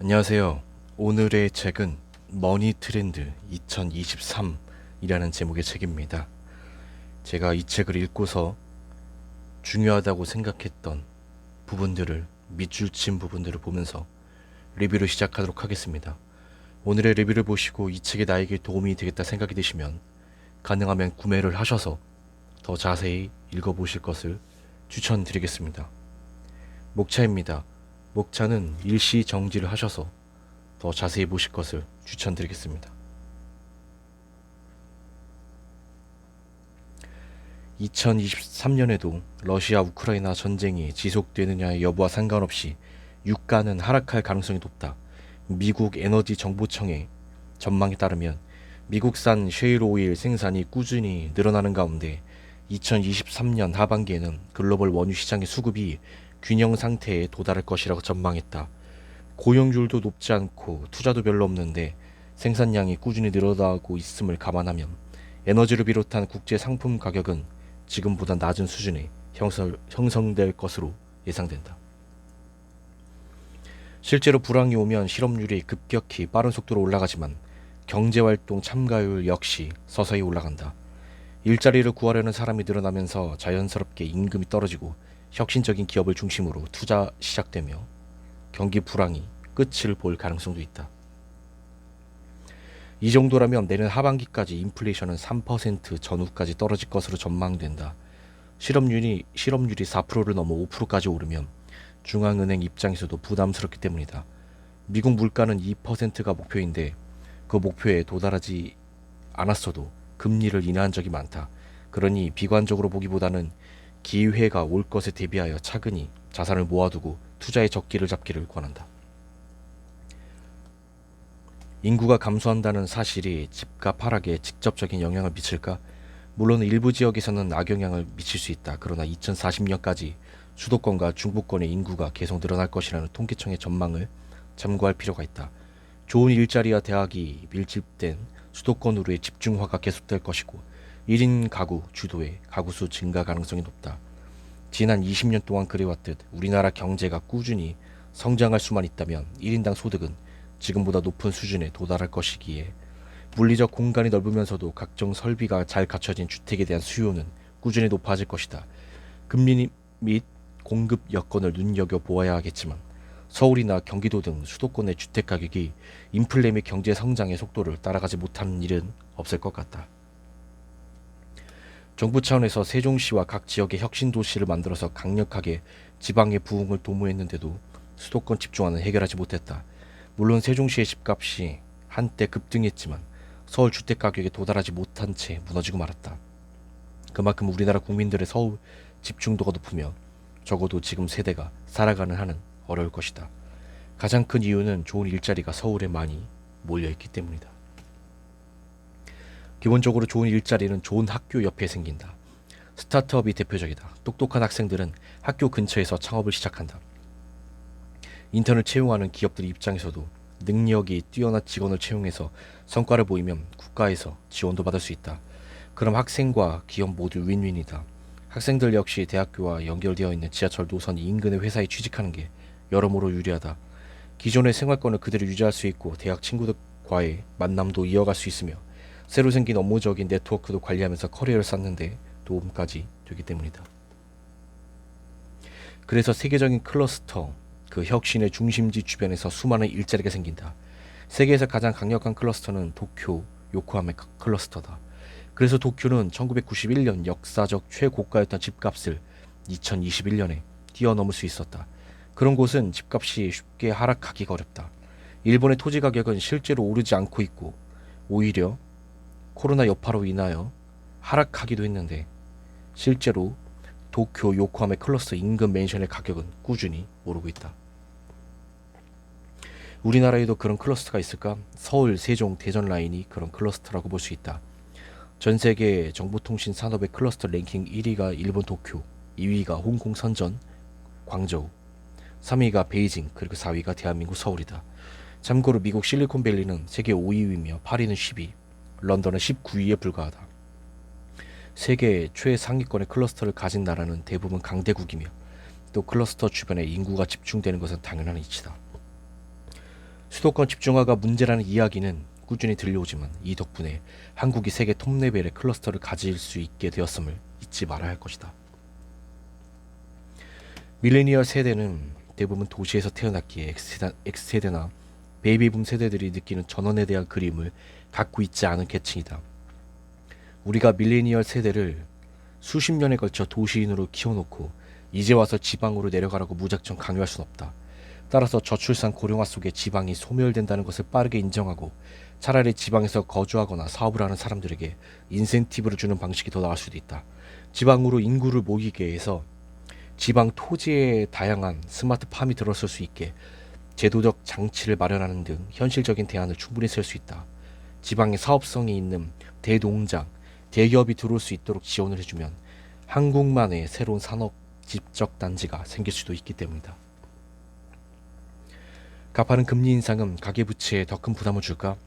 안녕하세요. 오늘의 책은 머니 트렌드 2023이라는 제목의 책입니다. 제가 이 책을 읽고서 중요하다고 생각했던 부분들을, 밑줄 친 부분들을 보면서 리뷰를 시작하도록 하겠습니다. 오늘의 리뷰를 보시고 이 책이 나에게 도움이 되겠다 생각이 드시면 가능하면 구매를 하셔서 더 자세히 읽어보실 것을 추천드리겠습니다. 목차입니다. 목차는 일시 정지를 하셔서 더 자세히 보실 것을 추천드리겠습니다. 2023년에도 러시아 우크라이나 전쟁이 지속되느냐의 여부와 상관없이 유가는 하락할 가능성이 높다. 미국 에너지 정보청의 전망에 따르면 미국산 셰일 오일 생산이 꾸준히 늘어나는 가운데 2023년 하반기에는 글로벌 원유 시장의 수급이 균형 상태에 도달할 것이라고 전망했다. 고용률도 높지 않고 투자도 별로 없는데 생산량이 꾸준히 늘어나고 있음을 감안하면 에너지를 비롯한 국제 상품 가격은 지금보다 낮은 수준에 형성될 것으로 예상된다. 실제로 불황이 오면 실업률이 급격히 빠른 속도로 올라가지만 경제활동 참가율 역시 서서히 올라간다. 일자리를 구하려는 사람이 늘어나면서 자연스럽게 임금이 떨어지고 혁신적인 기업을 중심으로 투자 시작되며 경기 불황이 끝을 볼 가능성도 있다. 이 정도라면 내년 하반기까지 인플레이션은 3% 전후까지 떨어질 것으로 전망된다. 실업률이 4%를 넘어 5%까지 오르면 중앙은행 입장에서도 부담스럽기 때문이다. 미국 물가는 2%가 목표인데 그 목표에 도달하지 않았어도 금리를 인하한 적이 많다. 그러니 비관적으로 보기보다는 기회가 올 것에 대비하여 차근히 자산을 모아두고 투자의 적기를 잡기를 권한다. 인구가 감소한다는 사실이 집값 하락에 직접적인 영향을 미칠까? 물론 일부 지역에서는 악영향을 미칠 수 있다. 그러나 2040년까지 수도권과 중부권의 인구가 계속 늘어날 것이라는 통계청의 전망을 참고할 필요가 있다. 좋은 일자리와 대학이 밀집된 수도권으로의 집중화가 계속될 것이고 1인 가구 주도의 가구수 증가 가능성이 높다. 지난 20년 동안 그래왔듯 우리나라 경제가 꾸준히 성장할 수만 있다면 1인당 소득은 지금보다 높은 수준에 도달할 것이기에 물리적 공간이 넓으면서도 각종 설비가 잘 갖춰진 주택에 대한 수요는 꾸준히 높아질 것이다. 금리 및 공급 여건을 눈여겨보아야 하겠지만 서울이나 경기도 등 수도권의 주택가격이 인플레 및 경제 성장의 속도를 따라가지 못하는 일은 없을 것 같다. 정부 차원에서 세종시와 각 지역의 혁신도시를 만들어서 강력하게 지방의 부흥을 도모했는데도 수도권 집중화는 해결하지 못했다. 물론 세종시의 집값이 한때 급등했지만 서울 주택가격에 도달하지 못한 채 무너지고 말았다. 그만큼 우리나라 국민들의 서울 집중도가 높으며 적어도 지금 세대가 살아가는 한은 어려울 것이다. 가장 큰 이유는 좋은 일자리가 서울에 많이 몰려있기 때문이다. 기본적으로 좋은 일자리는 좋은 학교 옆에 생긴다. 스타트업이 대표적이다. 똑똑한 학생들은 학교 근처에서 창업을 시작한다. 인턴을 채용하는 기업들 입장에서도 능력이 뛰어난 직원을 채용해서 성과를 보이면 국가에서 지원도 받을 수 있다. 그럼 학생과 기업 모두 윈윈이다. 학생들 역시 대학교와 연결되어 있는 지하철 노선 인근의 회사에 취직하는 게 여러모로 유리하다. 기존의 생활권을 그대로 유지할 수 있고 대학 친구들과의 만남도 이어갈 수 있으며 새로 생긴 업무적인 네트워크도 관리하면서 커리어를 쌓는 데 도움까지 되기 때문이다. 그래서 세계적인 클러스터, 그 혁신의 중심지 주변에서 수많은 일자리가 생긴다. 세계에서 가장 강력한 클러스터는 도쿄, 요코하마 클러스터다. 그래서 도쿄는 1991년 역사적 최고가였던 집값을 2021년에 뛰어넘을 수 있었다. 그런 곳은 집값이 쉽게 하락하기가 어렵다. 일본의 토지 가격은 실제로 오르지 않고 있고 오히려 코로나 여파로 인하여 하락하기도 했는데 실제로 도쿄 요코하마 클러스터 인근 맨션의 가격은 꾸준히 오르고 있다. 우리나라에도 그런 클러스터가 있을까? 서울, 세종, 대전 라인이 그런 클러스터라고 볼 수 있다. 전 세계 정보통신 산업의 클러스터 랭킹 1위가 일본 도쿄, 2위가 홍콩 선전, 광저우, 3위가 베이징, 그리고 4위가 대한민국 서울이다. 참고로 미국 실리콘밸리는 세계 5위이며 파리는 10위, 런던은 19위에 불과하다. 세계 최상위권의 클러스터를 가진 나라는 대부분 강대국이며 또 클러스터 주변에 인구가 집중되는 것은 당연한 이치다. 수도권 집중화가 문제라는 이야기는 꾸준히 들려오지만 이 덕분에 한국이 세계 톱레벨의 클러스터를 가질 수 있게 되었음을 잊지 말아야 할 것이다. 밀레니얼 세대는 대부분 도시에서 태어났기에 X세대나 베이비붐 세대들이 느끼는 전원에 대한 그림을 갖고 있지 않은 계층이다. 우리가 밀레니얼 세대를 수십 년에 걸쳐 도시인으로 키워놓고 이제 와서 지방으로 내려가라고 무작정 강요할 순 없다. 따라서 저출산 고령화 속에 지방이 소멸된다는 것을 빠르게 인정하고 차라리 지방에서 거주하거나 사업을 하는 사람들에게 인센티브를 주는 방식이 더 나을 수도 있다. 지방으로 인구를 모이게 해서 지방 토지에 다양한 스마트 팜이 들어설 수 있게 제도적 장치를 마련하는 등 현실적인 대안을 충분히 쓸 수 있다. 지방에 사업성이 있는 대농장, 대기업이 들어올 수 있도록 지원을 해주면 한국만의 새로운 산업 집적단지가 생길 수도 있기 때문이다. 가파른 금리 인상은 가계부채에 더 큰 부담을 줄까?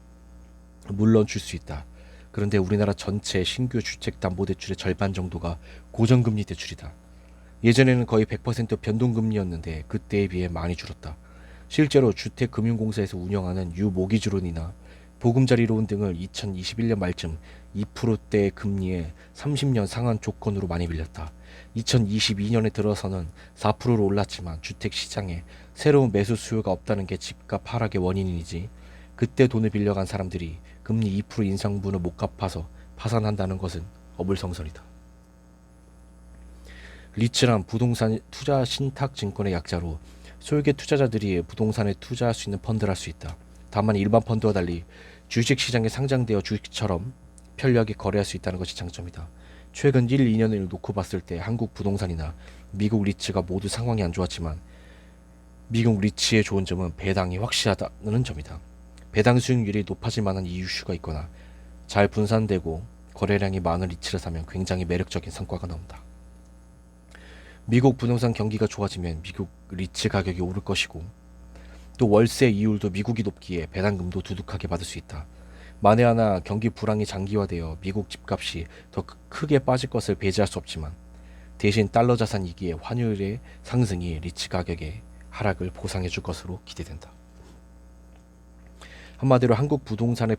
물론 줄 수 있다. 그런데 우리나라 전체 신규 주택담보대출의 절반 정도가 고정금리 대출이다. 예전에는 거의 100% 변동금리였는데 그때에 비해 많이 줄었다. 실제로 주택금융공사에서 운영하는 유모기지론이나 보금자리론 등을 2021년 말쯤 2%대 금리에 30년 상한 조건으로 많이 빌렸다. 2022년에 들어서는 4%로 올랐지만 주택시장에 새로운 매수 수요가 없다는 게 집값 하락의 원인이지, 그때 돈을 빌려간 사람들이 금리 2% 인상분을 못 갚아서 파산한다는 것은 어불성설이다. 리츠란 부동산 투자 신탁 증권의 약자로 소액의 투자자들이 부동산에 투자할 수 있는 펀드를 할 수 있다. 다만 일반 펀드와 달리 주식시장에 상장되어 주식처럼 편리하게 거래할 수 있다는 것이 장점이다. 최근 1, 2년을 놓고 봤을 때 한국 부동산이나 미국 리츠가 모두 상황이 안 좋았지만 미국 리츠의 좋은 점은 배당이 확실하다는 점이다. 배당 수익률이 높아질 만한 이유가 있거나 잘 분산되고 거래량이 많은 리츠를 사면 굉장히 매력적인 성과가 나온다. 미국 부동산 경기가 좋아지면 미국 리츠 가격이 오를 것이고 또 월세 이율도 미국이 높기에 배당금도 두둑하게 받을 수 있다. 만에 하나 경기 불황이 장기화되어 미국 집값이 더 크게 빠질 것을 배제할 수 없지만 대신 달러 자산 이기에 환율의 상승이 리츠 가격의 하락을 보상해 줄 것으로 기대된다. 한마디로 한국 부동산에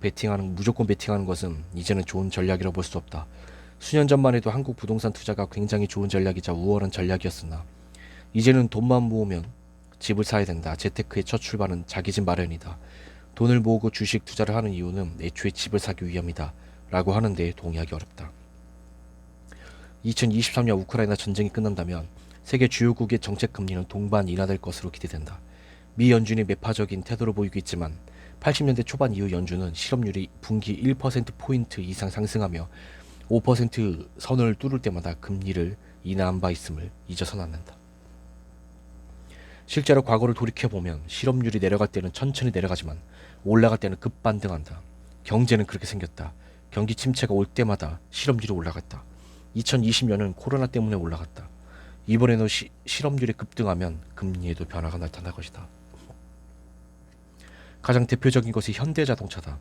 무조건 베팅하는 것은 이제는 좋은 전략이라고 볼 수 없다. 수년 전만 해도 한국 부동산 투자가 굉장히 좋은 전략이자 우월한 전략이었으나 이제는 돈만 모으면 집을 사야 된다. 재테크의 첫 출발은 자기 집 마련이다. 돈을 모으고 주식 투자를 하는 이유는 애초에 집을 사기 위함이다 라고 하는데 동의하기 어렵다. 2023년 우크라이나 전쟁이 끝난다면 세계 주요국의 정책 금리는 동반 인하될 것으로 기대된다. 미 연준이 매파적인 태도를 보이고 있지만 80년대 초반 이후 연준은 실업률이 분기 1%포인트 이상 상승하며 5% 선을 뚫을 때마다 금리를 인하한 바 있음을 잊어서는 안 된다. 실제로 과거를 돌이켜보면 실업률이 내려갈 때는 천천히 내려가지만 올라갈 때는 급반등한다. 경제는 그렇게 생겼다. 경기 침체가 올 때마다 실업률이 올라갔다. 2020년은 코로나 때문에 올라갔다. 이번에는 실업률이 급등하면 금리에도 변화가 나타날 것이다. 가장 대표적인 것이 현대자동차다.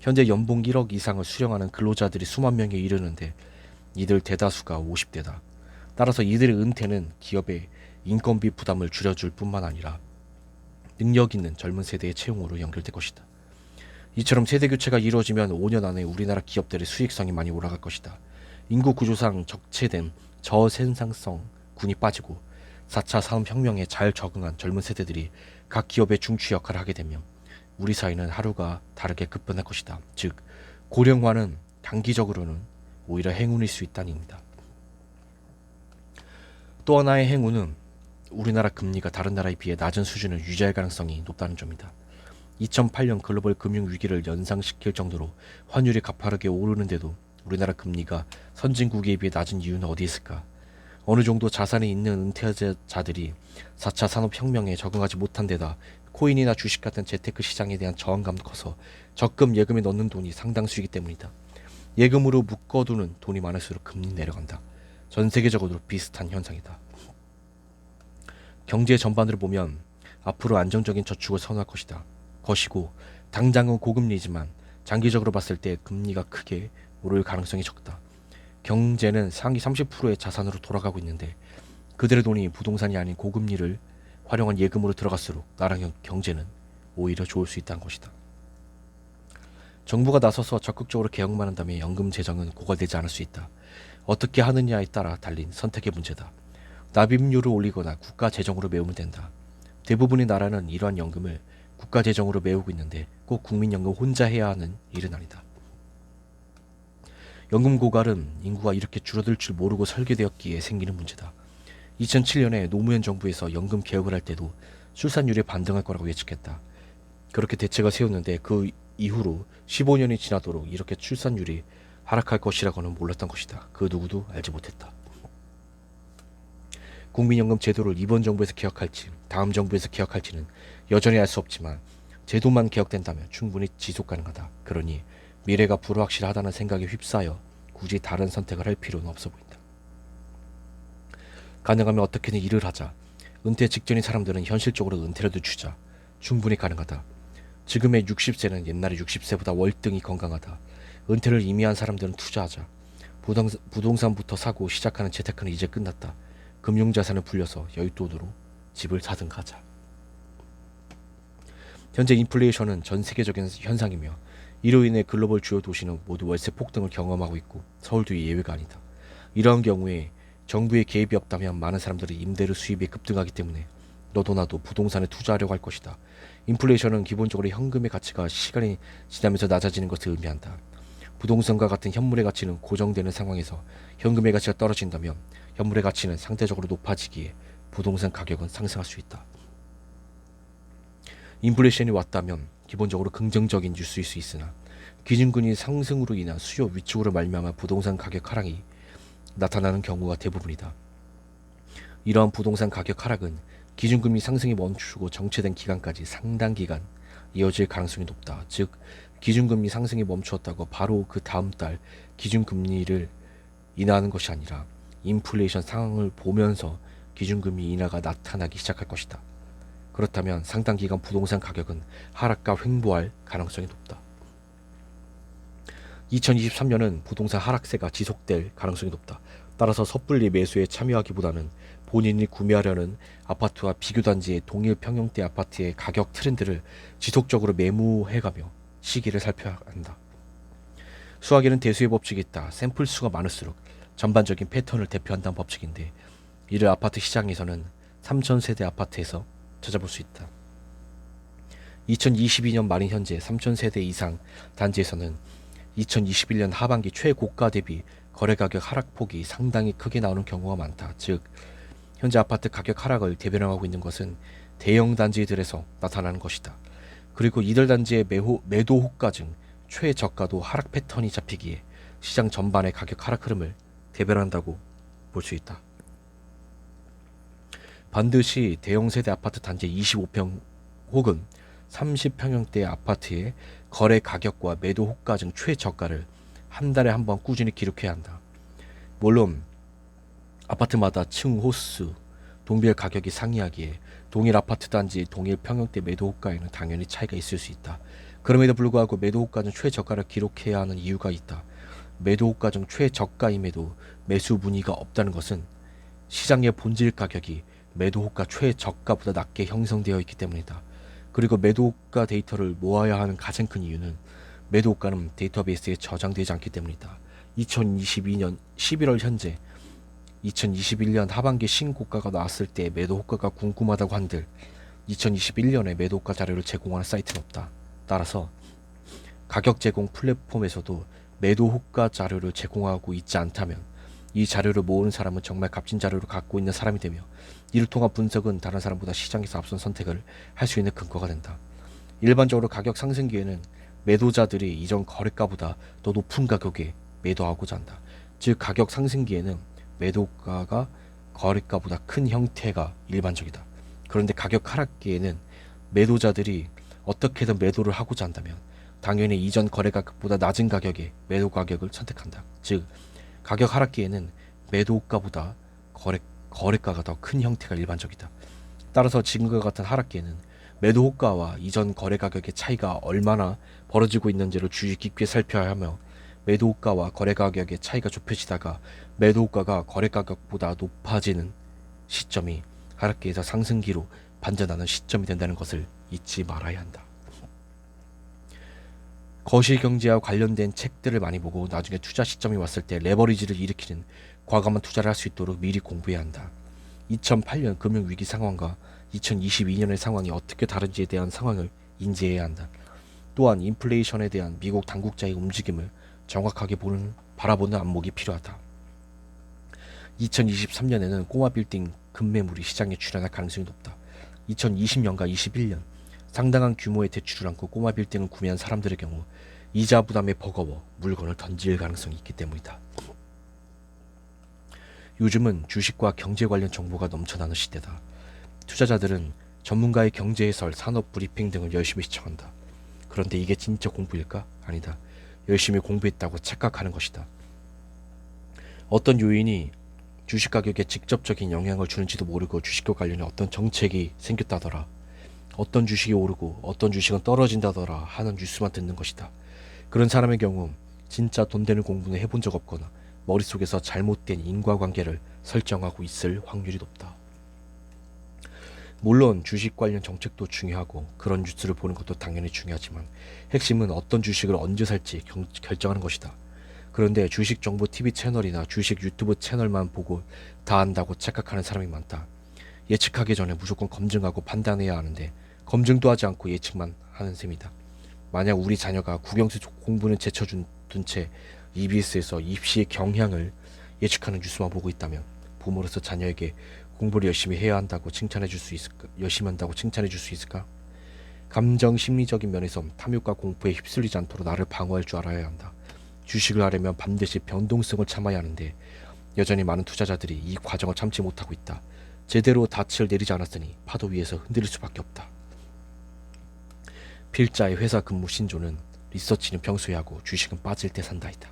현재 연봉 1억 이상을 수령하는 근로자들이 수만 명에 이르는데 이들 대다수가 50대다. 따라서 이들의 은퇴는 기업의 인건비 부담을 줄여줄 뿐만 아니라 능력 있는 젊은 세대의 채용으로 연결될 것이다. 이처럼 세대 교체가 이루어지면 5년 안에 우리나라 기업들의 수익성이 많이 올라갈 것이다. 인구 구조상 적체된 저생산성 군이 빠지고 4차 산업혁명에 잘 적응한 젊은 세대들이 각 기업의 중추 역할을 하게 되면 우리 사회는 하루가 다르게 급변할 것이다. 즉 고령화는 단기적으로는 오히려 행운일 수 있다는 얘기입니다. 또 하나의 행운은 우리나라 금리가 다른 나라에 비해 낮은 수준을 유지할 가능성이 높다는 점이다. 2008년 글로벌 금융위기를 연상시킬 정도로 환율이 가파르게 오르는데도 우리나라 금리가 선진국에 비해 낮은 이유는 어디 있을까? 어느 정도 자산이 있는 은퇴자들이 4차 산업혁명에 적응하지 못한 데다 코인이나 주식 같은 재테크 시장에 대한 저항감도 커서 적금 예금에 넣는 돈이 상당수이기 때문이다. 예금으로 묶어두는 돈이 많을수록 금리 내려간다. 전 세계적으로 비슷한 현상이다. 경제 전반으로 보면 앞으로 안정적인 저축을 선호할 것이고 당장은 고금리지만 장기적으로 봤을 때 금리가 크게 오를 가능성이 적다. 경제는 상위 30%의 자산으로 돌아가고 있는데 그들의 돈이 부동산이 아닌 고금리를 활용한 예금으로 들어갈수록 나라 경제는 오히려 좋을 수 있다는 것이다. 정부가 나서서 적극적으로 개혁만 한다면 연금 재정은 고갈되지 않을 수 있다. 어떻게 하느냐에 따라 달린 선택의 문제다. 납입률을 올리거나 국가 재정으로 메우면 된다. 대부분의 나라는 이러한 연금을 국가 재정으로 메우고 있는데 꼭 국민연금 혼자 해야 하는 일은 아니다. 연금 고갈은 인구가 이렇게 줄어들 줄 모르고 설계되었기에 생기는 문제다. 2007년에 노무현 정부에서 연금 개혁을 할 때도 출산율이 반등할 거라고 예측했다. 그렇게 대책을 세웠는데 그 이후로 15년이 지나도록 이렇게 출산율이 하락할 것이라고는 몰랐던 것이다. 그 누구도 알지 못했다. 국민연금 제도를 이번 정부에서 개혁할지 다음 정부에서 개혁할지는 여전히 알 수 없지만 제도만 개혁된다면 충분히 지속 가능하다. 그러니 미래가 불확실하다는 생각에 휩싸여 굳이 다른 선택을 할 필요는 없어 보인다. 가능하면 어떻게든 일을 하자. 은퇴 직전인 사람들은 현실적으로 은퇴를 늦추자. 충분히 가능하다. 지금의 60세는 옛날의 60세보다 월등히 건강하다. 은퇴를 이미 한 사람들은 투자하자. 부동산부터 사고 시작하는 재테크는 이제 끝났다. 금융자산을 불려서 여윳돈으로 집을 사든가 하자. 현재 인플레이션은 전 세계적인 현상이며 이로 인해 글로벌 주요 도시는 모두 월세 폭등을 경험하고 있고 서울도 예외가 아니다. 이러한 경우에 정부의 개입이 없다면 많은 사람들이 임대료 수입이 급등하기 때문에 너도 나도 부동산에 투자하려고 할 것이다. 인플레이션은 기본적으로 현금의 가치가 시간이 지나면서 낮아지는 것을 의미한다. 부동산과 같은 현물의 가치는 고정되는 상황에서 현금의 가치가 떨어진다면 현물의 가치는 상대적으로 높아지기에 부동산 가격은 상승할 수 있다. 인플레이션이 왔다면 기본적으로 긍정적인 뉴스일 수 있으나 기준금리 상승으로 인한 수요 위축으로 말미암아 부동산 가격 하락이 나타나는 경우가 대부분이다. 이러한 부동산 가격 하락은 기준금리 상승이 멈추고 정체된 기간까지 상당 기간 이어질 가능성이 높다. 즉 기준금리 상승이 멈추었다고 바로 그 다음 달 기준금리를 인하하는 것이 아니라 인플레이션 상황을 보면서 기준금리 인하가 나타나기 시작할 것이다. 그렇다면 상당 기간 부동산 가격은 하락과 횡보할 가능성이 높다. 2023년은 부동산 하락세가 지속될 가능성이 높다. 따라서 섣불리 매수에 참여하기보다는 본인이 구매하려는 아파트와 비교단지의 동일 평형대 아파트의 가격 트렌드를 지속적으로 메모해가며 시기를 살펴야 한다. 수학에는 대수의 법칙이 있다. 샘플 수가 많을수록 전반적인 패턴을 대표한다는 법칙인데 이를 아파트 시장에서는 3000세대 아파트에서 찾아볼 수 있다. 2022년 말인 현재 3000세대 이상 단지에서는 2021년 하반기 최고가 대비 거래가격 하락폭이 상당히 크게 나오는 경우가 많다. 즉 현재 아파트 가격 하락을 대변하고 있는 것은 대형 단지들에서 나타나는 것이다. 그리고 이들 단지의 매도 호가 중 최저가도 하락 패턴이 잡히기에 시장 전반의 가격 하락 흐름을 대변한다고 볼 수 있다. 반드시 대형 세대 아파트 단지 25평 혹은 30평형대 아파트의 거래 가격과 매도 호가 중 최저가를 한 달에 한 번 꾸준히 기록해야 한다. 물론 아파트마다 층 호수, 동별 가격이 상이하기에 동일 아파트 단지 동일 평형대 매도 호가에는 당연히 차이가 있을 수 있다. 그럼에도 불구하고 매도 호가 중 최저가를 기록해야 하는 이유가 있다. 매도 호가 중 최저가임에도 매수 문의가 없다는 것은 시장의 본질 가격이 매도 호가 최저가보다 낮게 형성되어 있기 때문이다. 그리고 매도 호가 데이터를 모아야 하는 가장 큰 이유는 매도 호가는 데이터베이스에 저장되지 않기 때문이다. 2022년 11월 현재 2021년 하반기 신고가가 나왔을 때 매도 호가가 궁금하다고 한들 2021년에 매도 호가 자료를 제공하는 사이트는 없다. 따라서 가격 제공 플랫폼에서도 매도 호가 자료를 제공하고 있지 않다면 이 자료를 모으는 사람은 정말 값진 자료를 갖고 있는 사람이 되며 이를 통한 분석은 다른 사람보다 시장에서 앞선 선택을 할 수 있는 근거가 된다. 일반적으로 가격 상승기에는 매도자들이 이전 거래가보다 더 높은 가격에 매도하고자 한다. 즉 가격 상승기에는 매도가가 거래가보다 큰 형태가 일반적이다. 그런데 가격 하락기에는 매도자들이 어떻게든 매도를 하고자 한다면 당연히 이전 거래가격보다 낮은 가격에 매도 가격을 선택한다. 즉 가격 하락기에는 매도가보다 거래가가 더 큰 형태가 일반적이다. 따라서 지금과 같은 하락기에는 매도 호가와 이전 거래 가격의 차이가 얼마나 벌어지고 있는지를 주의 깊게 살펴야 하며 매도 호가와 거래 가격의 차이가 좁혀지다가 매도 호가가 거래 가격보다 높아지는 시점이 하락기에서 상승기로 반전하는 시점이 된다는 것을 잊지 말아야 한다. 거시경제와 관련된 책들을 많이 보고 나중에 투자 시점이 왔을 때 레버리지를 일으키는 과감한 투자를 할 수 있도록 미리 공부해야 한다. 2008년 금융위기 상황과 2022년의 상황이 어떻게 다른지에 대한 상황을 인지해야 한다. 또한 인플레이션에 대한 미국 당국자의 움직임을 정확하게 바라보는 안목이 필요하다. 2023년에는 꼬마 빌딩 급매물이 시장에 출현할 가능성이 높다. 2020년과 21년 상당한 규모의 대출을 안고 꼬마 빌딩을 구매한 사람들의 경우 이자 부담에 버거워 물건을 던질 가능성이 있기 때문이다. 요즘은 주식과 경제 관련 정보가 넘쳐나는 시대다. 투자자들은 전문가의 경제 해설, 산업 브리핑 등을 열심히 시청한다. 그런데 이게 진짜 공부일까? 아니다. 열심히 공부했다고 착각하는 것이다. 어떤 요인이 주식 가격에 직접적인 영향을 주는지도 모르고 주식과 관련해 어떤 정책이 생겼다더라, 어떤 주식이 오르고 어떤 주식은 떨어진다더라 하는 뉴스만 듣는 것이다. 그런 사람의 경우 진짜 돈 되는 공부는 해본 적 없거나 머릿속에서 잘못된 인과관계를 설정하고 있을 확률이 높다. 물론 주식 관련 정책도 중요하고 그런 뉴스를 보는 것도 당연히 중요하지만 핵심은 어떤 주식을 언제 살지 결정하는 것이다. 그런데 주식 정보 TV 채널이나 주식 유튜브 채널만 보고 다 안다고 착각하는 사람이 많다. 예측하기 전에 무조건 검증하고 판단해야 하는데 검증도 하지 않고 예측만 하는 셈이다. 만약 우리 자녀가 국영수 공부는 제쳐둔 채 EBS에서 입시의 경향을 예측하는 뉴스만 보고 있다면 부모로서 자녀에게 공부를 열심히 해야 한다고 칭찬해 줄 수 있을까? 열심히 한다고 칭찬해 줄 수 있을까? 감정 심리적인 면에서 탐욕과 공포에 휩쓸리지 않도록 나를 방어할 줄 알아야 한다. 주식을 하려면 반드시 변동성을 참아야 하는데 여전히 많은 투자자들이 이 과정을 참지 못하고 있다. 제대로 닻을 내리지 않았으니 파도 위에서 흔들릴 수밖에 없다. 필자의 회사 근무 신조는 리서치는 평소에 하고 주식은 빠질 때 산다이다.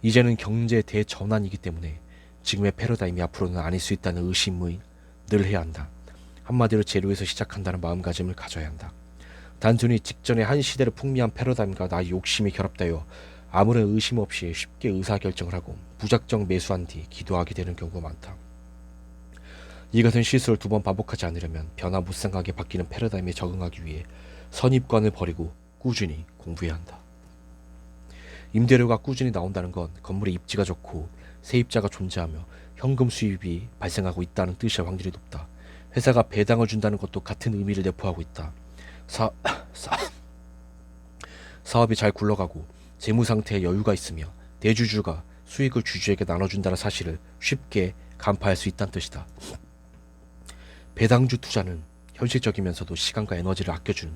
이제는 경제 대전환이기 때문에 지금의 패러다임이 앞으로는 아닐 수 있다는 의심을 늘 해야 한다. 한마디로 제로에서 시작한다는 마음가짐을 가져야 한다. 단순히 직전의 한 시대를 풍미한 패러다임과 나의 욕심이 결합되어 아무런 의심 없이 쉽게 의사결정을 하고 무작정 매수한 뒤 기도하게 되는 경우가 많다. 이 같은 실수를 2번 반복하지 않으려면 변화무쌍하게 바뀌는 패러다임에 적응하기 위해 선입관을 버리고 꾸준히 공부해야 한다. 임대료가 꾸준히 나온다는 건 건물의 입지가 좋고 세입자가 존재하며 현금 수입이 발생하고 있다는 뜻일 확률이 높다. 회사가 배당을 준다는 것도 같은 의미를 내포하고 있다. 사업이 잘 굴러가고 재무 상태에 여유가 있으며 대주주가 수익을 주주에게 나눠준다는 사실을 쉽게 간파할 수 있다는 뜻이다. 배당주 투자는 현실적이면서도 시간과 에너지를 아껴주는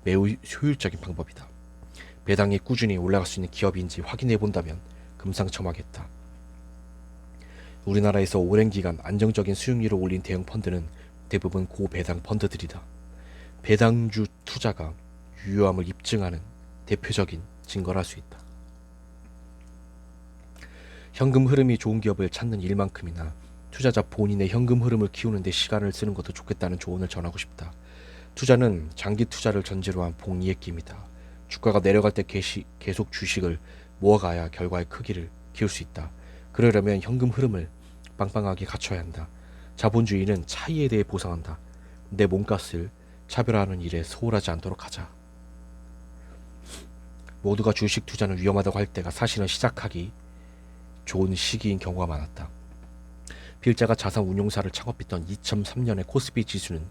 매우 효율적인 방법이다. 배당이 꾸준히 올라갈 수 있는 기업인지 확인해 본다면 금상첨화겠다. 우리나라에서 오랜 기간 안정적인 수익률을 올린 대형 펀드는 대부분 고배당 펀드들이다. 배당주 투자가 유효함을 입증하는 대표적인 증거를 할 수 있다. 현금 흐름이 좋은 기업을 찾는 일만큼이나 투자자 본인의 현금 흐름을 키우는 데 시간을 쓰는 것도 좋겠다는 조언을 전하고 싶다. 투자는 장기 투자를 전제로 한 복리의 게임이다. 주가가 내려갈 때 계속 주식을 모아가야 결과의 크기를 키울 수 있다. 그러려면 현금 흐름을 빵빵하게 갖춰야 한다. 자본주의는 차이에 대해 보상한다. 내 몸값을 차별화하는 일에 소홀하지 않도록 하자. 모두가 주식 투자는 위험하다고 할 때가 사실은 시작하기 좋은 시기인 경우가 많았다. 필자가 자산 운용사를 창업했던 2003년의 코스피 지수는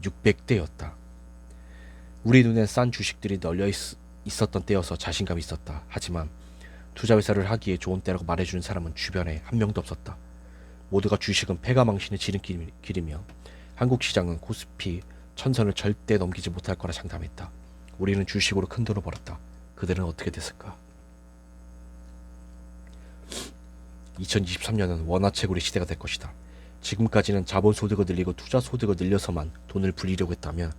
600대였다. 우리 눈엔 싼 주식들이 널려 있었던 때여서 자신감이 있었다. 하지만 투자회사를 하기에 좋은 때라고 말해주는 사람은 주변에 한 명도 없었다. 모두가 주식은 패가망신의 지름길이며 한국 시장은 코스피 1000선을 절대 넘기지 못할 거라 장담했다. 우리는 주식으로 큰 돈을 벌었다. 그들은 어떻게 됐을까? 2023년은 원화채굴의 시대가 될 것이다. 지금까지는 자본소득을 늘리고 투자소득을 늘려서만 돈을 불리려고 했다면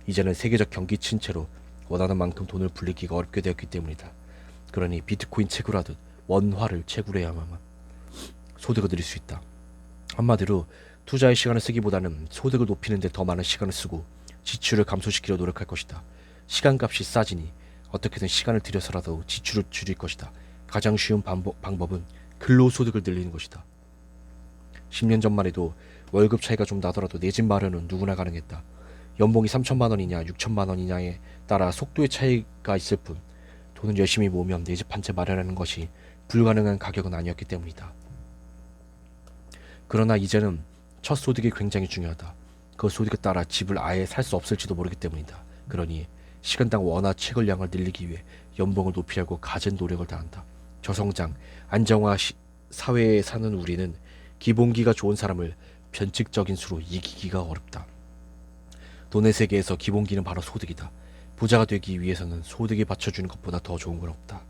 이제는 세계적 경기 침체로 원하는 만큼 돈을 불리기가 어렵게 되었기 때문이다. 그러니 비트코인 채굴하듯 원화를 채굴해야만 소득을 늘릴 수 있다. 한마디로 투자의 시간을 쓰기보다는 소득을 높이는 데 더 많은 시간을 쓰고 지출을 감소시키려 노력할 것이다. 시간값이 싸지니 어떻게든 시간을 들여서라도 지출을 줄일 것이다. 가장 쉬운 방법은 근로소득을 늘리는 것이다. 10년 전만 해도 월급 차이가 좀 나더라도 내 집 마련은 누구나 가능했다. 연봉이 3천만 원이냐 6천만 원이냐에 따라 속도의 차이가 있을 뿐 돈을 열심히 모으면 내 집 한 채 마련하는 것이 불가능한 가격은 아니었기 때문이다. 그러나 이제는 첫 소득이 굉장히 중요하다. 그 소득에 따라 집을 아예 살 수 없을지도 모르기 때문이다. 그러니 시간당 원화 채굴량을 늘리기 위해 연봉을 높이려고 갖은 노력을 다한다. 저성장, 안정화 사회에 사는 우리는 기본기가 좋은 사람을 변칙적인 수로 이기기가 어렵다. 돈의 세계에서 기본기는 바로 소득이다. 부자가 되기 위해서는 소득이 받쳐주는 것보다 더 좋은 건 없다.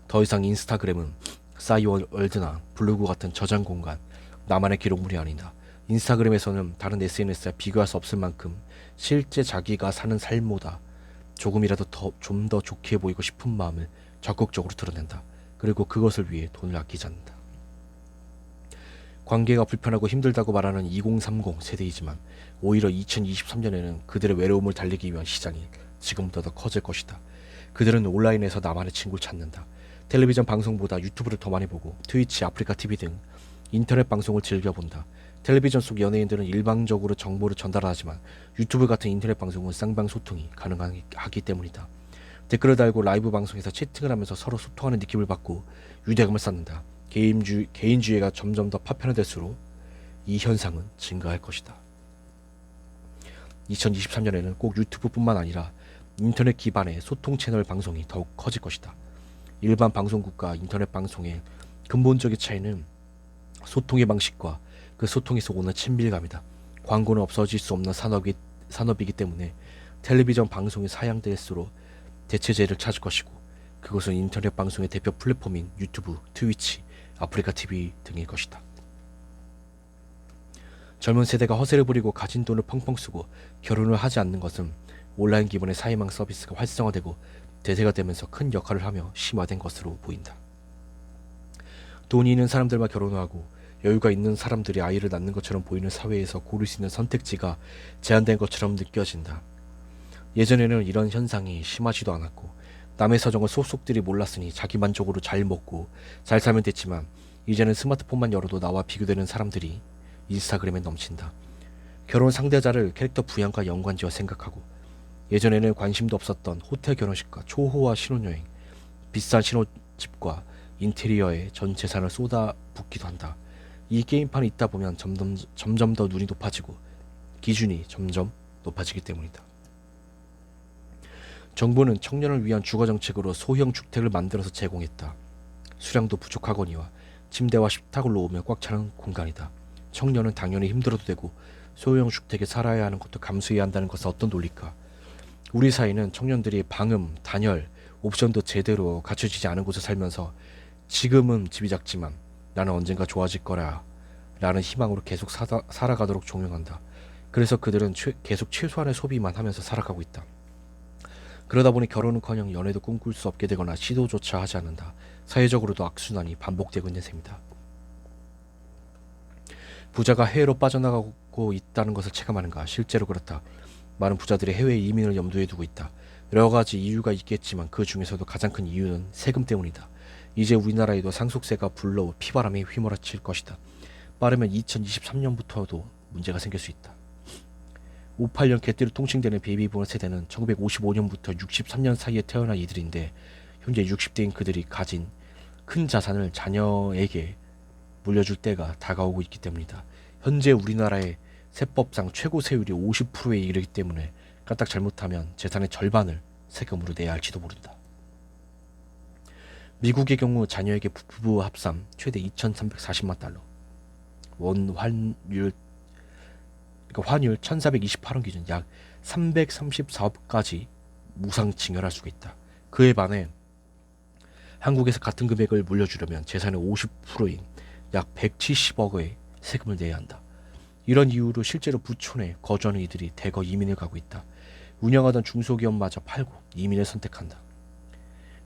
더 이상 인스타그램은 싸이월드나 블로그 같은 저장 공간, 나만의 기록물이 아니다. 인스타그램에서는 다른 SNS와 비교할 수 없을 만큼 실제 자기가 사는 삶보다 조금이라도 좀 더 좋게 보이고 싶은 마음을 적극적으로 드러낸다. 그리고 그것을 위해 돈을 아끼지 않는다. 관계가 불편하고 힘들다고 말하는 2030 세대이지만 오히려 2023년에는 그들의 외로움을 달래기 위한 시장이 지금보다 더 커질 것이다. 그들은 온라인에서 나만의 친구를 찾는다. 텔레비전 방송보다 유튜브를 더 많이 보고 트위치, 아프리카 TV 등 인터넷 방송을 즐겨본다. 텔레비전 속 연예인들은 일방적으로 정보를 전달하지만 유튜브 같은 인터넷 방송은 쌍방 소통이 가능하기 때문이다. 댓글을 달고 라이브 방송에서 채팅을 하면서 서로 소통하는 느낌을 받고 유대감을 쌓는다. 개인주의가 점점 더 파편화될수록 이 현상은 증가할 것이다. 2023년에는 꼭 유튜브뿐만 아니라 인터넷 기반의 소통 채널 방송이 더욱 커질 것이다. 일반 방송국과 인터넷 방송의 근본적인 차이는 소통의 방식과 그 소통에서 오는 친밀감이다. 광고는 없어질 수 없는 산업이기 때문에 텔레비전 방송이 사양될수록 대체제를 찾을 것이고 그것은 인터넷 방송의 대표 플랫폼인 유튜브, 트위치, 아프리카 TV 등일 것이다. 젊은 세대가 허세를 부리고 가진 돈을 펑펑 쓰고 결혼을 하지 않는 것은 온라인 기반의 사회망 서비스가 활성화되고 대세가 되면서 큰 역할을 하며 심화된 것으로 보인다. 돈이 있는 사람들만 결혼을 하고 여유가 있는 사람들이 아이를 낳는 것처럼 보이는 사회에서 고를 수 있는 선택지가 제한된 것처럼 느껴진다. 예전에는 이런 현상이 심하지도 않았고 남의 사정을 속속들이 몰랐으니 자기만족으로 잘 먹고 잘 살면 됐지만 이제는 스마트폰만 열어도 나와 비교되는 사람들이 인스타그램에 넘친다. 결혼 상대자를 캐릭터 부양과 연관지어 생각하고 예전에는 관심도 없었던 호텔 결혼식과 초호화 신혼여행, 비싼 신혼집과 인테리어에 전 재산을 쏟아붓기도 한다. 이 게임판에 있다 보면 점점 더 눈이 높아지고 기준이 점점 높아지기 때문이다. 정부는 청년을 위한 주거정책으로 소형 주택을 만들어서 제공했다. 수량도 부족하거니와 침대와 식탁을 놓으면 꽉 차는 공간이다. 청년은 당연히 힘들어도 되고 소형 주택에 살아야 하는 것도 감수해야 한다는 것은 어떤 논리일까? 우리 사회는 청년들이 방음, 단열, 옵션도 제대로 갖춰지지 않은 곳에 살면서 지금은 집이 작지만 나는 언젠가 좋아질 거라 라는 희망으로 계속 살아가도록 종용한다. 그래서 그들은 계속 최소한의 소비만 하면서 살아가고 있다. 그러다 보니 결혼은커녕 연애도 꿈꿀 수 없게 되거나 시도조차 하지 않는다. 사회적으로도 악순환이 반복되고 있는 셈이다. 부자가 해외로 빠져나가고 있다는 것을 체감하는가? 실제로 그렇다. 많은 부자들이 해외 이민을 염두에 두고 있다. 여러 가지 이유가 있겠지만 그 중에서도 가장 큰 이유는 세금 때문이다. 이제 우리나라에도 상속세가 불러 피바람이 휘몰아칠 것이다. 빠르면 2023년부터도 문제가 생길 수 있다. 58년 개띠로 통칭되는 베이비부머 세대는 1955년부터 63년 사이에 태어난 이들인데 현재 60대인 그들이 가진 큰 자산을 자녀에게 물려줄 때가 다가오고 있기 때문이다. 현재 우리나라의 세법상 최고 세율이 50%에 이르기 때문에 까딱 잘못하면 재산의 절반을 세금으로 내야 할지도 모른다. 미국의 경우 자녀에게 부부 합산 최대 2,340만 달러, 환율 1428원 기준 약 334억까지 무상증여할 수가 있다. 그에 반해 한국에서 같은 금액을 물려주려면 재산의 50%인 약 170억의 세금을 내야 한다. 이런 이유로 실제로 부촌에 거주하는 이들이 대거 이민을 가고 있다. 운영하던 중소기업마저 팔고 이민을 선택한다.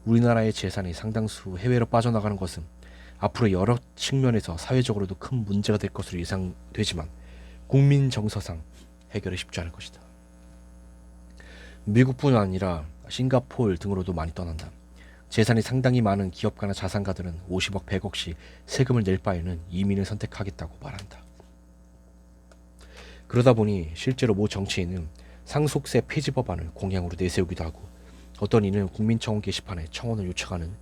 우리나라의 재산이 상당수 해외로 빠져나가는 것은 앞으로 여러 측면에서 사회적으로도 큰 문제가 될 것으로 예상되지만 국민 정서상 해결이 쉽지 않을 것이다. 미국뿐 아니라 싱가포르 등으로도 많이 떠난다. 재산이 상당히 많은 기업가나 자산가들은 50억, 100억씩 세금을 낼 바에는 이민을 선택하겠다고 말한다. 그러다 보니 실제로 모 정치인은 상속세 폐지 법안을 공약으로 내세우기도 하고 어떤 이는 국민청원 게시판에 청원을 요청하는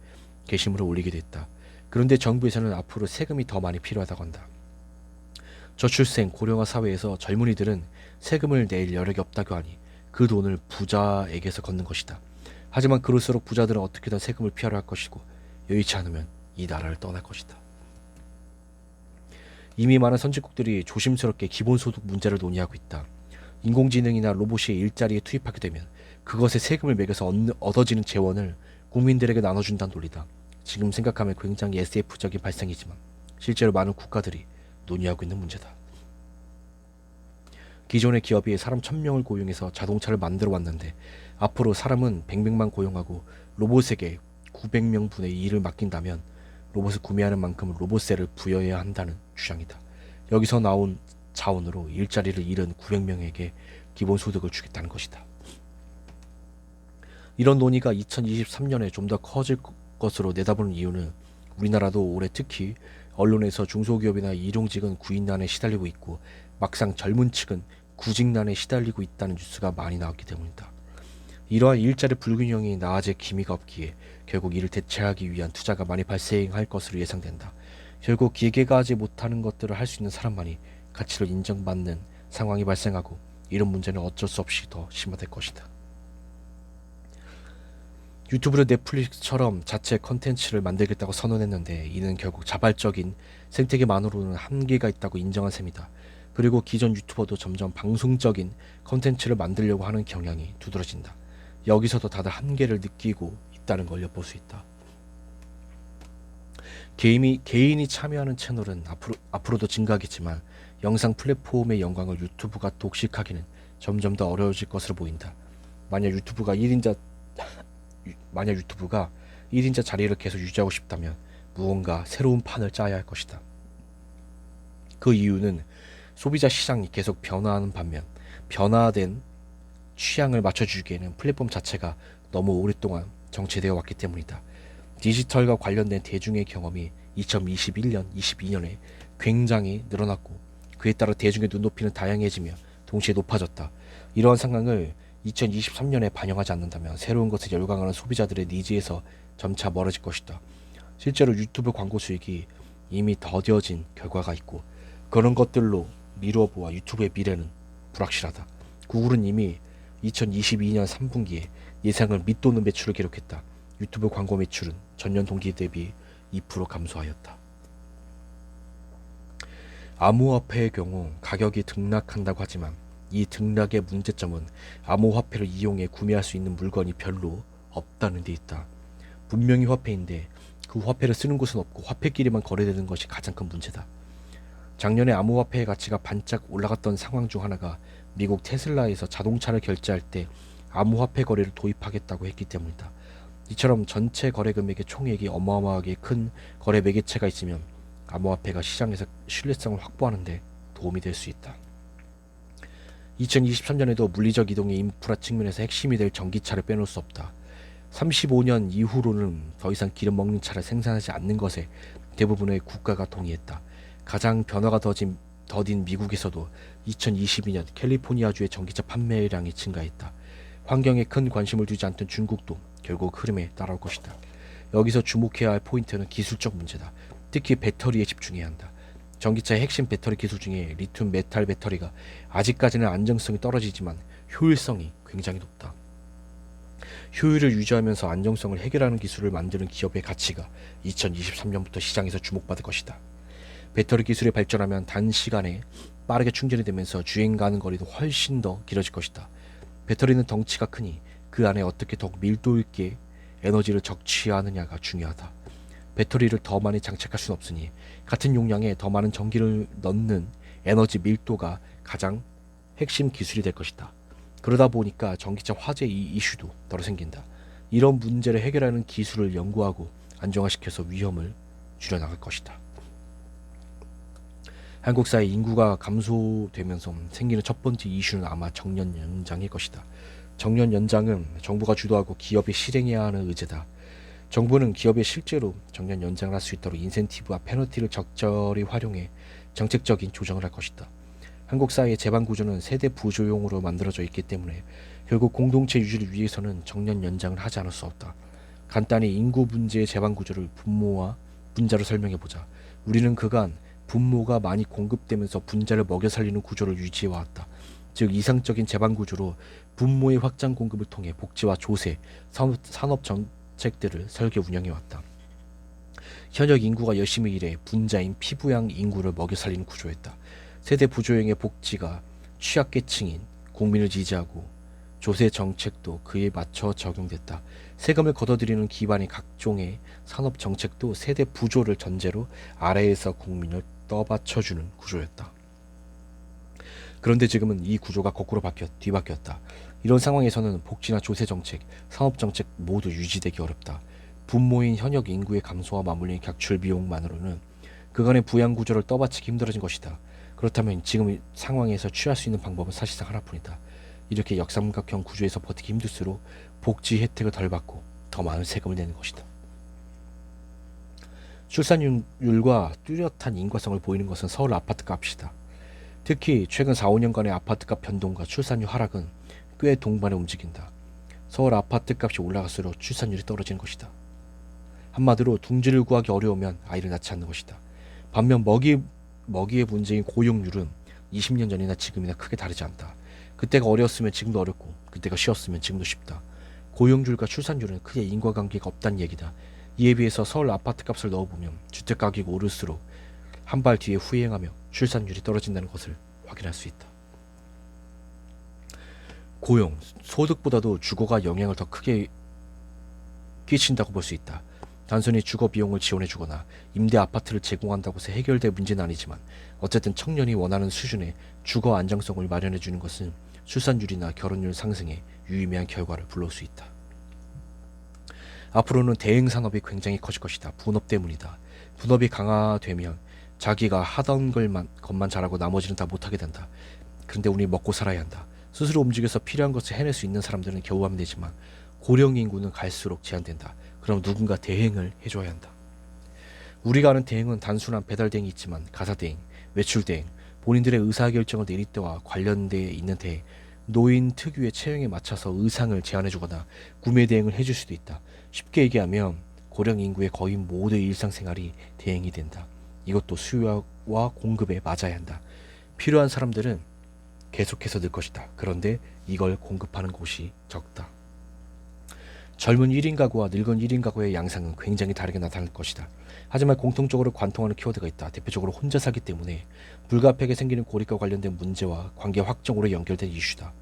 게시물을 올리기도 했다. 그런데 정부에서는 앞으로 세금이 더 많이 필요하다고 한다. 저출생 고령화 사회에서 젊은이들은 세금을 낼 여력이 없다고 하니 그 돈을 부자에게서 걷는 것이다. 하지만 그럴수록 부자들은 어떻게든 세금을 피하려 할 것이고 여의치 않으면 이 나라를 떠날 것이다. 이미 많은 선진국들이 조심스럽게 기본소득 문제를 논의하고 있다. 인공지능이나 로봇이 일자리에 투입하게 되면 그것에 세금을 매겨서 얻어지는 재원을 국민들에게 나눠준다는 논리다. 지금 생각하면 굉장히 SF적인 발상이지만 실제로 많은 국가들이 논의하고 있는 문제다. 기존의 기업이 사람 1000명을 고용해서 자동차를 만들어 왔는데 앞으로 사람은 100명만 고용하고 로봇에게 900명분의 1을 맡긴다면 로봇을 구매하는 만큼 로봇세를 부여해야 한다는 주장이다. 여기서 나온 자원으로 일자리를 잃은 900명에게 기본소득을 주겠다는 것이다. 이런 논의가 2023년에 좀 더 커질 것으로 내다보는 이유는 우리나라도 올해 특히 언론에서 중소기업이나 일용직은 구인난에 시달리고 있고 막상 젊은 층은 구직난에 시달리고 있다는 뉴스가 많이 나왔기 때문이다. 이러한 일자리 불균형이 나아질 기미가 없기에 결국 이를 대체하기 위한 투자가 많이 발생할 것으로 예상된다. 결국 기계가 하지 못하는 것들을 할 수 있는 사람만이 가치를 인정받는 상황이 발생하고 이런 문제는 어쩔 수 없이 더 심화될 것이다. 유튜브를 넷플릭스처럼 자체 컨텐츠를 만들겠다고 선언했는데 이는 결국 자발적인 생태계만으로는 한계가 있다고 인정한 셈이다. 그리고 기존 유튜버도 점점 방송적인 컨텐츠를 만들려고 하는 경향이 두드러진다. 여기서도 다들 한계를 느끼고 있다는 걸 엿볼 수 있다. 개인이 참여하는 채널은 앞으로도 증가하겠지만 영상 플랫폼의 영광을 유튜브가 독식하기는 점점 더 어려워질 것으로 보인다. 만약 유튜브가 1인자 자리를 계속 유지하고 싶다면 무언가 새로운 판을 짜야 할 것이다. 그 이유는 소비자 시장이 계속 변화하는 반면 변화된 취향을 맞춰주기에는 플랫폼 자체가 너무 오랫동안 정체되어 왔기 때문이다. 디지털과 관련된 대중의 경험이 2021년, 22년에 굉장히 늘어났고 그에 따라 대중의 눈높이는 다양해지며 동시에 높아졌다. 이러한 상황을 2023년에 반영하지 않는다면 새로운 것을 열광하는 소비자들의 니즈에서 점차 멀어질 것이다. 실제로 유튜브 광고 수익이 이미 더뎌진 결과가 있고 그런 것들로 미루어 보아 유튜브의 미래는 불확실하다. 구글은 이미 2022년 3분기에 예상을 밑도는 매출을 기록했다. 유튜브 광고 매출은 전년 동기 대비 2% 감소하였다. 암호화폐의 경우 가격이 등락한다고 하지만 이 등락의 문제점은 암호화폐를 이용해 구매할 수 있는 물건이 별로 없다는 데 있다. 분명히 화폐인데 그 화폐를 쓰는 곳은 없고 화폐끼리만 거래되는 것이 가장 큰 문제다. 작년에 암호화폐의 가치가 반짝 올라갔던 상황 중 하나가 미국 테슬라에서 자동차를 결제할 때 암호화폐 거래를 도입하겠다고 했기 때문이다. 이처럼 전체 거래 금액의 총액이 어마어마하게 큰 거래 매개체가 있으면 암호화폐가 시장에서 신뢰성을 확보하는 데 도움이 될 수 있다. 2023년에도 물리적 이동의 인프라 측면에서 핵심이 될 전기차를 빼놓을 수 없다. 35년 이후로는 더 이상 기름 먹는 차를 생산하지 않는 것에 대부분의 국가가 동의했다. 가장 변화가 더딘 미국에서도 2022년 캘리포니아주의 전기차 판매량이 증가했다. 환경에 큰 관심을 두지 않던 중국도 결국 흐름에 따라올 것이다. 여기서 주목해야 할 포인트는 기술적 문제다. 특히 배터리에 집중해야 한다. 전기차의 핵심 배터리 기술 중에 리튬 메탈 배터리가 아직까지는 안정성이 떨어지지만 효율성이 굉장히 높다. 효율을 유지하면서 안정성을 해결하는 기술을 만드는 기업의 가치가 2023년부터 시장에서 주목받을 것이다. 배터리 기술이 발전하면 단시간에 빠르게 충전이 되면서 주행 가는 거리도 훨씬 더 길어질 것이다. 배터리는 덩치가 크니 그 안에 어떻게 더욱 밀도 있게 에너지를 적취하느냐가 중요하다. 배터리를 더 많이 장착할 수는 없으니 같은 용량에 더 많은 전기를 넣는 에너지 밀도가 가장 핵심 기술이 될 것이다. 그러다 보니까 전기차 화재 이슈도 따로 생긴다. 이런 문제를 해결하는 기술을 연구하고 안정화시켜서 위험을 줄여나갈 것이다. 한국 사회 인구가 감소되면서 생기는 첫 번째 이슈는 아마 정년 연장일 것이다. 정년 연장은 정부가 주도하고 기업이 실행해야 하는 의제다. 정부는 기업에 실제로 정년 연장을 할 수 있도록 인센티브와 페널티를 적절히 활용해 정책적인 조정을 할 것이다. 한국 사회의 재반 구조는 세대 부조용으로 만들어져 있기 때문에 결국 공동체 유지를 위해서는 정년 연장을 하지 않을 수 없다. 간단히 인구 문제의 재반 구조를 분모와 분자로 설명해 보자. 우리는 그간 분모가 많이 공급되면서 분자를 먹여 살리는 구조를 유지해 왔다. 즉 이상적인 재반 구조로 분모의 확장 공급을 통해 복지와 조세, 산업 정책들을 설계 운영해 왔다. 현역 인구가 열심히 일해 분자인 피부양 인구를 먹여 살리는 구조였다. 세대 부조형의 복지가 취약계층인 국민을 지지하고 조세 정책도 그에 맞춰 적용됐다. 세금을 걷어들이는 기반의 각종의 산업 정책도 세대 부조를 전제로 아래에서 국민을 떠받쳐주는 구조였다. 그런데 지금은 이 구조가 거꾸로 뒤바뀌었다. 이런 상황에서는 복지나 조세 정책, 산업 정책 모두 유지되기 어렵다. 분모인 현역 인구의 감소와 맞물린 객출 비용만으로는 그간의 부양 구조를 떠받치기 힘들어진 것이다. 그렇다면 지금 상황에서 취할 수 있는 방법은 사실상 하나뿐이다. 이렇게 역삼각형 구조에서 버티기 힘들수록 복지 혜택을 덜 받고 더 많은 세금을 내는 것이다. 출산율과 뚜렷한 인과성을 보이는 것은 서울 아파트 값이다. 특히 최근 4, 5년간의 아파트값 변동과 출산율 하락은 꽤 동반해 움직인다. 서울 아파트값이 올라갈수록 출산율이 떨어지는 것이다. 한마디로 둥지를 구하기 어려우면 아이를 낳지 않는 것이다. 반면 먹이의 문제인 고용률은 20년 전이나 지금이나 크게 다르지 않다. 그때가 어려웠으면 지금도 어렵고 그때가 쉬웠으면 지금도 쉽다. 고용률과 출산율은 크게 인과관계가 없다는 얘기다. 이에 비해서 서울 아파트값을 넣어보면 주택가격이 오를수록 한 발 뒤에 후행하며 출산율이 떨어진다는 것을 확인할 수 있다. 고용, 소득보다도 주거가 영향을 더 크게 끼친다고 볼 수 있다. 단순히 주거 비용을 지원해 주거나 임대 아파트를 제공한다고 해서 해결될 문제는 아니지만 어쨌든 청년이 원하는 수준의 주거 안정성을 마련해 주는 것은 출산율이나 결혼율 상승에 유의미한 결과를 불러올 수 있다. 앞으로는 대행 산업이 굉장히 커질 것이다. 분업 때문이다. 분업이 강화되면 자기가 하던 것만 잘하고 나머지는 다 못하게 된다. 그런데 우리 먹고 살아야 한다. 스스로 움직여서 필요한 것을 해낼 수 있는 사람들은 겨우 하면 되지만 고령 인구는 갈수록 제한된다. 그럼 누군가 대행을 해줘야 한다. 우리가 아는 대행은 단순한 배달 대행이 있지만 가사 대행, 외출 대행, 본인들의 의사결정을 내릴 때와 관련돼 있는 대행, 노인 특유의 체형에 맞춰서 의상을 제안해주거나 구매 대행을 해줄 수도 있다. 쉽게 얘기하면 고령 인구의 거의 모두의 일상생활이 대행이 된다. 이것도 수요와 공급에 맞아야 한다. 필요한 사람들은 계속해서 늘 것이다. 그런데 이걸 공급하는 곳이 적다. 젊은 1인 가구와 늙은 1인 가구의 양상은 굉장히 다르게 나타날 것이다. 하지만 공통적으로 관통하는 키워드가 있다. 대표적으로 혼자 살기 때문에 불가피하게 생기는 고립과 관련된 문제와 관계 확정으로 연결된 이슈다.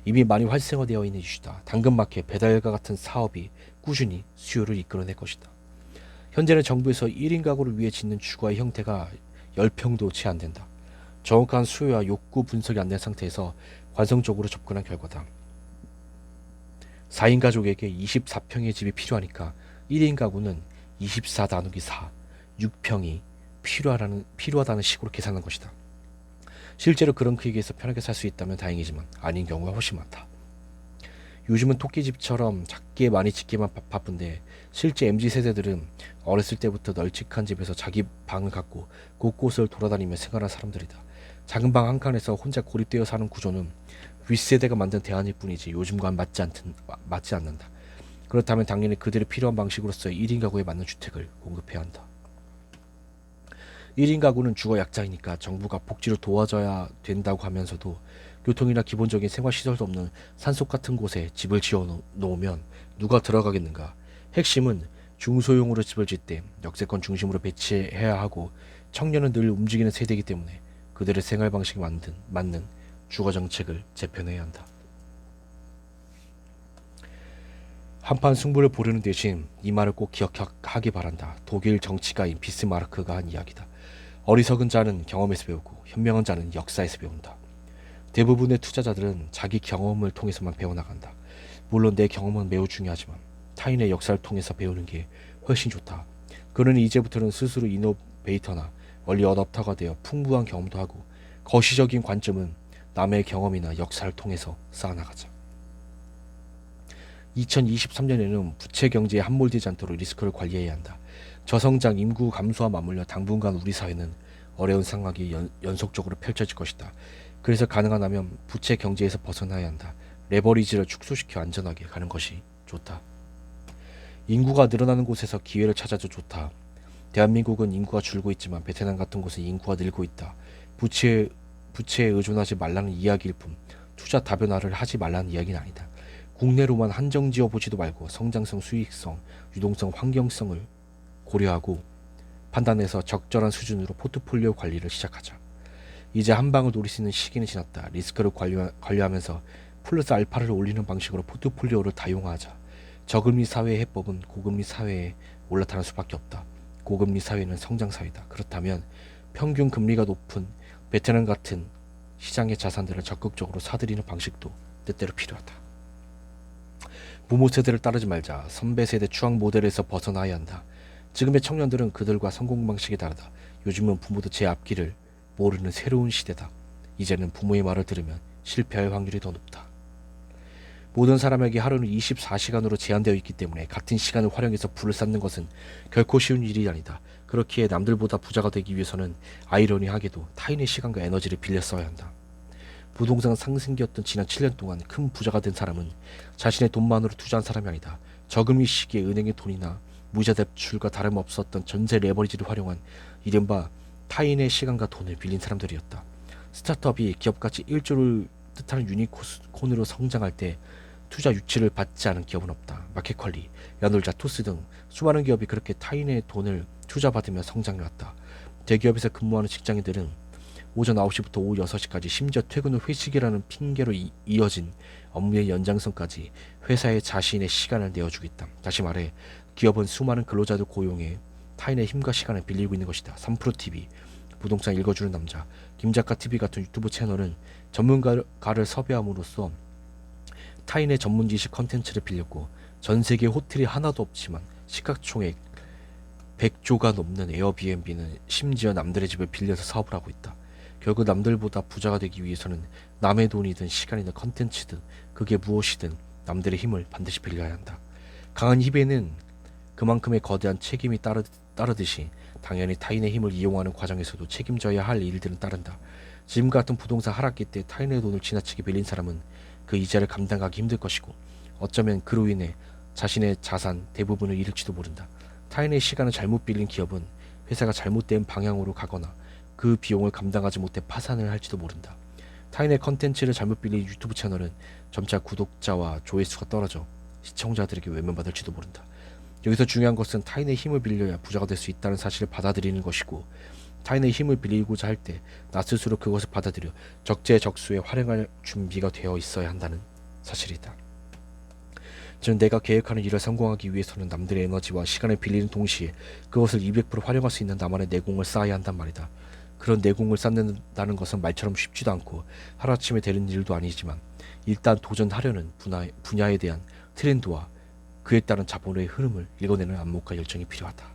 이미 많이 활성화되어 있는 이슈다. 당근마켓, 배달과 같은 사업이 꾸준히 수요를 이끌어낼 것이다. 현재는 정부에서 1인 가구를 위해 짓는 주거의 형태가 10평도 채 안 된다. 정확한 수요와 욕구 분석이 안 된 상태에서 관성적으로 접근한 결과다. 4인 가족에게 24평의 집이 필요하니까 1인 가구는 24 나누기 4, 6평이 필요하다는 식으로 계산한 것이다. 실제로 그런 크기에서 편하게 살 수 있다면 다행이지만 아닌 경우가 훨씬 많다. 요즘은 토끼집처럼 작게 많이 짓기만 바쁜데 실제 MZ세대들은 어렸을 때부터 널찍한 집에서 자기 방을 갖고 곳곳을 돌아다니며 생활한 사람들이다. 작은 방 한 칸에서 혼자 고립되어 사는 구조는 윗세대가 만든 대안일 뿐이지 요즘과는 맞지 않는다. 그렇다면 당연히 그들의 필요한 방식으로서 1인 가구에 맞는 주택을 공급해야 한다. 1인 가구는 주거 약자이니까 정부가 복지를 도와줘야 된다고 하면서도 교통이나 기본적인 생활시설도 없는 산속 같은 곳에 집을 지어 놓으면 누가 들어가겠는가. 핵심은 중소형으로 집을 짓 때 역세권 중심으로 배치해야 하고 청년은 늘 움직이는 세대이기 때문에 그들의 생활 방식에 맞는 주거 정책을 재편해야 한다. 한판 승부를 보려는 대신 이 말을 꼭 기억하기 바란다. 독일 정치가인 비스마르크가 한 이야기다. 어리석은 자는 경험에서 배우고 현명한 자는 역사에서 배운다. 대부분의 투자자들은 자기 경험을 통해서만 배워나간다. 물론 내 경험은 매우 중요하지만 타인의 역사를 통해서 배우는 게 훨씬 좋다. 그러니 이제부터는 스스로 이노베이터나 얼리 어댑터가 되어 풍부한 경험도 하고 거시적인 관점은 남의 경험이나 역사를 통해서 쌓아나가자. 2023년에는 부채 경제에 함몰되지 않도록 리스크를 관리해야 한다. 저성장, 인구 감소와 맞물려 당분간 우리 사회는 어려운 상황이 연속적으로 펼쳐질 것이다. 그래서 가능하다면 부채 경제에서 벗어나야 한다. 레버리지를 축소시켜 안전하게 가는 것이 좋다. 인구가 늘어나는 곳에서 기회를 찾아도 좋다. 대한민국은 인구가 줄고 있지만 베트남 같은 곳은 인구가 늘고 있다. 부채에 의존하지 말라는 이야기일 뿐 투자 다변화를 하지 말라는 이야기는 아니다. 국내로만 한정 지어 보지도 말고 성장성, 수익성, 유동성, 환경성을 고려하고 판단해서 적절한 수준으로 포트폴리오 관리를 시작하자. 이제 한 방을 노릴 수 있는 시기는 지났다. 리스크를 관리하면서 플러스 알파를 올리는 방식으로 포트폴리오를 다용화하자. 저금리 사회의 해법은 고금리 사회에 올라타는 수밖에 없다. 고금리 사회는 성장 사회다. 그렇다면 평균 금리가 높은 베트남 같은 시장의 자산들을 적극적으로 사들이는 방식도 때때로 필요하다. 부모 세대를 따르지 말자. 선배 세대 추앙 모델에서 벗어나야 한다. 지금의 청년들은 그들과 성공 방식이 다르다. 요즘은 부모도 제 앞길을 모르는 새로운 시대다. 이제는 부모의 말을 들으면 실패할 확률이 더 높다. 모든 사람에게 하루는 24시간으로 제한되어 있기 때문에 같은 시간을 활용해서 부를 쌓는 것은 결코 쉬운 일이 아니다. 그렇기에 남들보다 부자가 되기 위해서는 아이러니하게도 타인의 시간과 에너지를 빌려 써야 한다. 부동산 상승기였던 지난 7년 동안 큰 부자가 된 사람은 자신의 돈만으로 투자한 사람이 아니다. 저금리 시기에 은행의 돈이나 무이자 대출과 다름없었던 전세 레버리지를 활용한 이른바 타인의 시간과 돈을 빌린 사람들이었다. 스타트업이 기업가치 1조를 뜻하는 유니콘으로 성장할 때 투자 유치를 받지 않은 기업은 없다. 마켓컬리, 야놀자, 토스 등 수많은 기업이 그렇게 타인의 돈을 투자받으며 성장해왔다. 대기업에서 근무하는 직장인들은 오전 9시부터 오후 6시까지 심지어 퇴근 후 회식이라는 핑계로 이어진 업무의 연장선까지 회사에 자신의 시간을 내어주겠다. 다시 말해 기업은 수많은 근로자들 고용해 타인의 힘과 시간을 빌리고 있는 것이다. 3프로TV, 부동산 읽어주는 남자, 김작가TV 같은 유튜브 채널은 전문가를 섭외함으로써 타인의 전문 지식 컨텐츠를 빌렸고 전 세계 호텔이 하나도 없지만 시가총액 100조가 넘는 에어비앤비는 심지어 남들의 집을 빌려서 사업을 하고 있다. 결국 남들보다 부자가 되기 위해서는 남의 돈이든 시간이든 컨텐츠든 그게 무엇이든 남들의 힘을 반드시 빌려야 한다. 강한 힘에는 그만큼의 거대한 책임이 따르듯이 당연히 타인의 힘을 이용하는 과정에서도 책임져야 할 일들은 따른다. 지금 같은 부동산 하락기 때 타인의 돈을 지나치게 빌린 사람은 그 이자를 감당하기 힘들 것이고 어쩌면 그로 인해 자신의 자산 대부분을 잃을지도 모른다. 타인의 시간을 잘못 빌린 기업은 회사가 잘못된 방향으로 가거나 그 비용을 감당하지 못해 파산을 할지도 모른다. 타인의 컨텐츠를 잘못 빌린 유튜브 채널은 점차 구독자와 조회수가 떨어져 시청자들에게 외면받을지도 모른다. 여기서 중요한 것은 타인의 힘을 빌려야 부자가 될 수 있다는 사실을 받아들이는 것이고 타인의 힘을 빌리고자 할 때 나 스스로 그것을 받아들여 적재적소에 활용할 준비가 되어 있어야 한다는 사실이다. 저는 내가 계획하는 일을 성공하기 위해서는 남들의 에너지와 시간을 빌리는 동시에 그것을 200% 활용할 수 있는 나만의 내공을 쌓아야 한단 말이다. 그런 내공을 쌓는다는 것은 말처럼 쉽지도 않고 하루아침에 되는 일도 아니지만 일단 도전하려는 분야에 대한 트렌드와 그에 따른 자본의 흐름을 읽어내는 안목과 열정이 필요하다.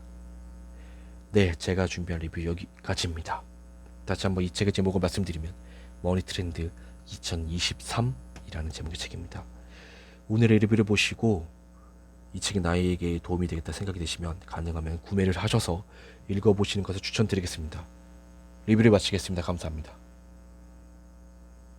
네, 제가 준비한 리뷰 여기까지입니다. 다시 한번 이 책의 제목을 말씀드리면 머니트렌드 2023이라는 제목의 책입니다. 오늘의 리뷰를 보시고 이 책이 나에게 도움이 되겠다 생각이 되시면 가능하면 구매를 하셔서 읽어보시는 것을 추천드리겠습니다. 리뷰를 마치겠습니다. 감사합니다.